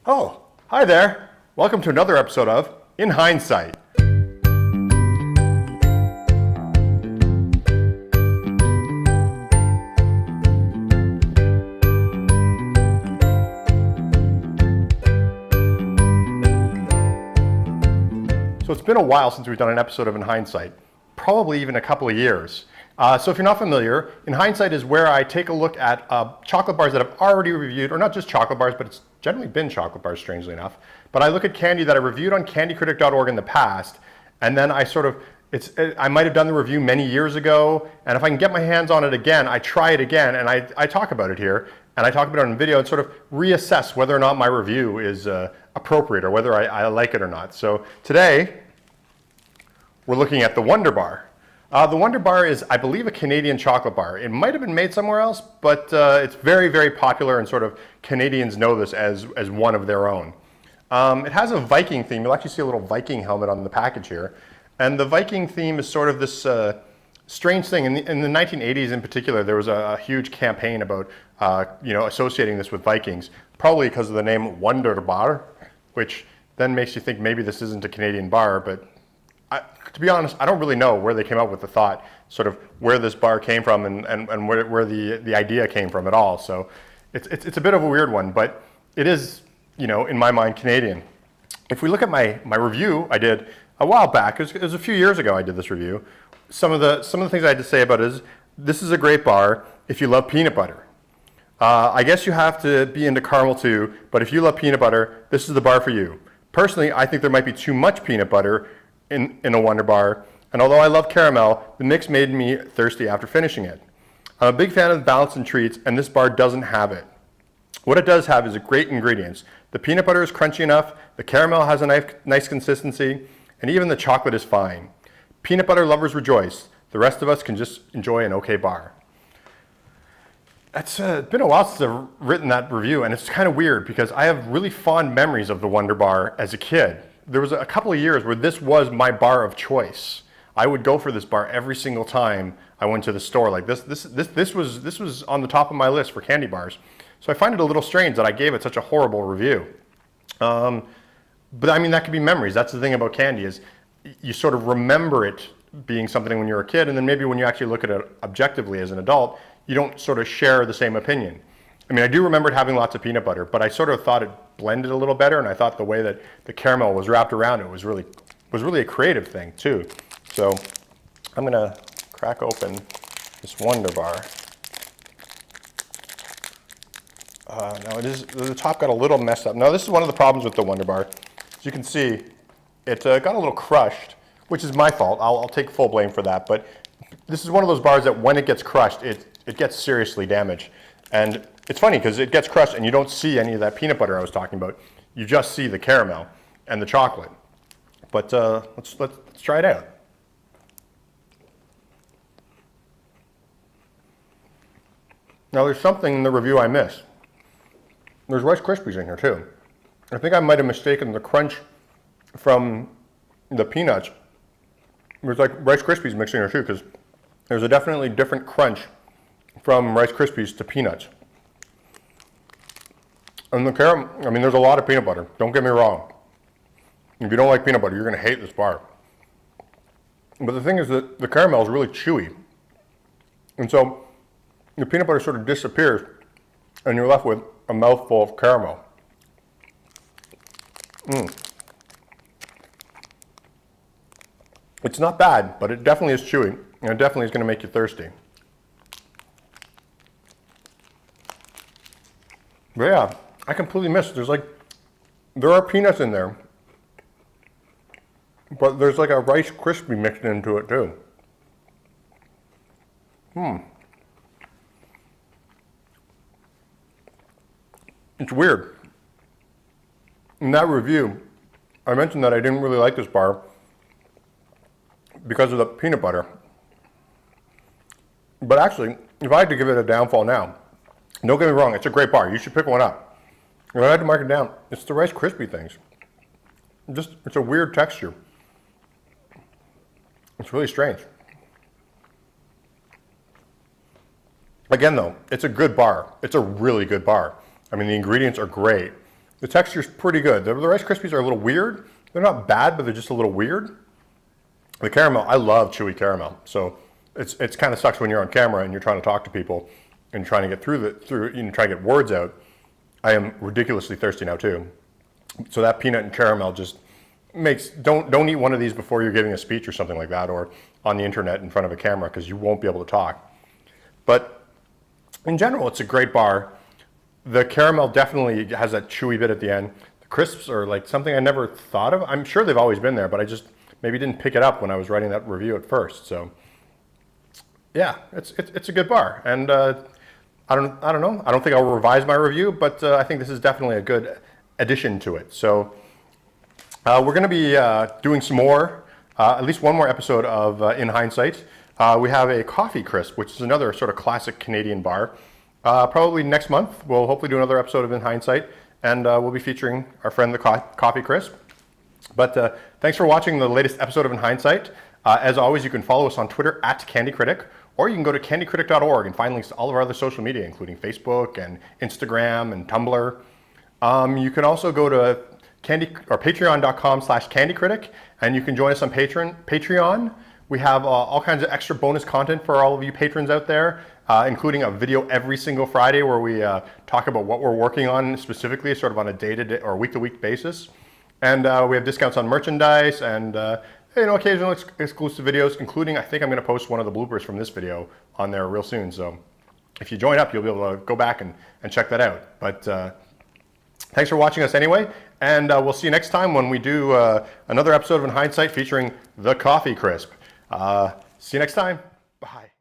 Oh, hi there. Welcome to another episode of In Hindsight. So it's been a while since we've done an episode of In Hindsight, probably even a couple of years. So if you're not familiar, In Hindsight is where I take a look at chocolate bars that I've already reviewed, or not just chocolate bars, but it's generally been chocolate bars, strangely enough. But I look at candy that I reviewed on candycritic.org in the past, and then I might have done the review many years ago, and if I can get my hands on it again, I try it again, and I talk about it here, and I talk about it on video and sort of reassess whether or not my review is appropriate or whether I like it or not. So today, we're looking at the Wunderbar. The Wunderbar is, I believe, a Canadian chocolate bar. It might have been made somewhere else, but it's very, very popular, and sort of Canadians know this as one of their own. It has a Viking theme. You'll actually see a little Viking helmet on the package here. And the Viking theme is sort of this strange thing. In the 1980s in particular, there was a huge campaign about associating this with Vikings, probably because of the name Wunderbar, which then makes you think maybe this isn't a Canadian bar, but to be honest, I don't really know where they came up with the thought, sort of where this bar came from and where the idea came from at all. So it's a bit of a weird one, but it is, in my mind, Canadian. If we look at my review I did a while back, it was a few years ago I did this review, some of the things I had to say about it is, this is a great bar if you love peanut butter. I guess you have to be into caramel too, but if you love peanut butter, this is the bar for you. Personally, I think there might be too much peanut butter in a Wunderbar, and although I love caramel, the mix made me thirsty after finishing it. I'm a big fan of the balance and treats, and this bar doesn't have it. What it does have is great ingredients. The peanut butter is crunchy enough, the caramel has a nice consistency, and even the chocolate is fine. Peanut butter lovers rejoice. The rest of us can just enjoy an okay bar. It's been a while since I've written that review, and it's kind of weird because I have really fond memories of the Wunderbar as a kid. There was a couple of years where this was my bar of choice. I would go for this bar every single time I went to the store. Like this was on the top of my list for candy bars. So I find it a little strange that I gave it such a horrible review. But I mean, that could be memories. That's the thing about candy, is you sort of remember it being something when you're a kid, and then maybe when you actually look at it objectively as an adult, you don't sort of share the same opinion. I mean, I do remember it having lots of peanut butter, but I sort of thought it blended a little better, and I thought the way that the caramel was wrapped around it was really a creative thing too. So I'm gonna crack open this Wunderbar. Now the top got a little messed up. Now this is one of the problems with the Wunderbar. As you can see, it got a little crushed, which is my fault. I'll take full blame for that. But this is one of those bars that when it gets crushed, it gets seriously damaged. And it's funny because it gets crushed and you don't see any of that peanut butter I was talking about. You just see the caramel and the chocolate. But let's try it out. Now there's something in the review I missed. There's Rice Krispies in here too. I think I might have mistaken the crunch from the peanuts. There's like Rice Krispies mixed in here too, because there's a definitely different crunch from Rice Krispies to peanuts. And the caramel, I mean, there's a lot of peanut butter. Don't get me wrong. If you don't like peanut butter, you're going to hate this bar. But the thing is that the caramel is really chewy. And so the peanut butter sort of disappears, and you're left with a mouthful of caramel. It's not bad, but it definitely is chewy, and it definitely is going to make you thirsty. But yeah, I completely missed it. There are peanuts in there, but there's like a Rice Krispie mixed into it too. It's weird. In that review, I mentioned that I didn't really like this bar because of the peanut butter. But actually, if I had to give it a downfall now, don't get me wrong, it's a great bar. You should pick one up. If I had to mark it down, it's the Rice Krispie things. It's a weird texture. It's really strange. Again though, it's a good bar. It's a really good bar. I mean, the ingredients are great. The texture's pretty good. The Rice Krispies are a little weird. They're not bad, but they're just a little weird. The caramel, I love chewy caramel. So it's kind of sucks when you're on camera and you're trying to talk to people and you're trying to get try to get words out. I am ridiculously thirsty now too. So that peanut and caramel just makes, don't eat one of these before you're giving a speech or something like that, or on the internet in front of a camera, because you won't be able to talk. But in general, it's a great bar. The caramel definitely has that chewy bit at the end. The crisps are like something I never thought of. I'm sure they've always been there, but I just maybe didn't pick it up when I was writing that review at first. So yeah, it's a good bar. And I don't know. I don't think I'll revise my review, but I think this is definitely a good addition to it. So we're going to be doing some more, at least one more episode of In Hindsight. We have a coffee crisp, which is another sort of classic Canadian bar. Probably next month, we'll hopefully do another episode of In Hindsight, and we'll be featuring our friend the coffee crisp. But thanks for watching the latest episode of In Hindsight. As always, you can follow us on Twitter @CandyCritic, or you can go to candycritic.org and find links to all of our other social media, including Facebook and Instagram and Tumblr. You can also go to patreon.com/candycritic, and you can join us on Patreon. We have all kinds of extra bonus content for all of you patrons out there, including a video every single Friday where we talk about what we're working on specifically, sort of on a day-to-day or week-to-week basis. And we have discounts on merchandise and occasional exclusive videos, including I think I'm going to post one of the bloopers from this video on there real soon. So if you join up, you'll be able to go back and check that out. But thanks for watching us anyway, and we'll see you next time when we do another episode of In Hindsight featuring the Coffee Crisp. See you next time. Bye.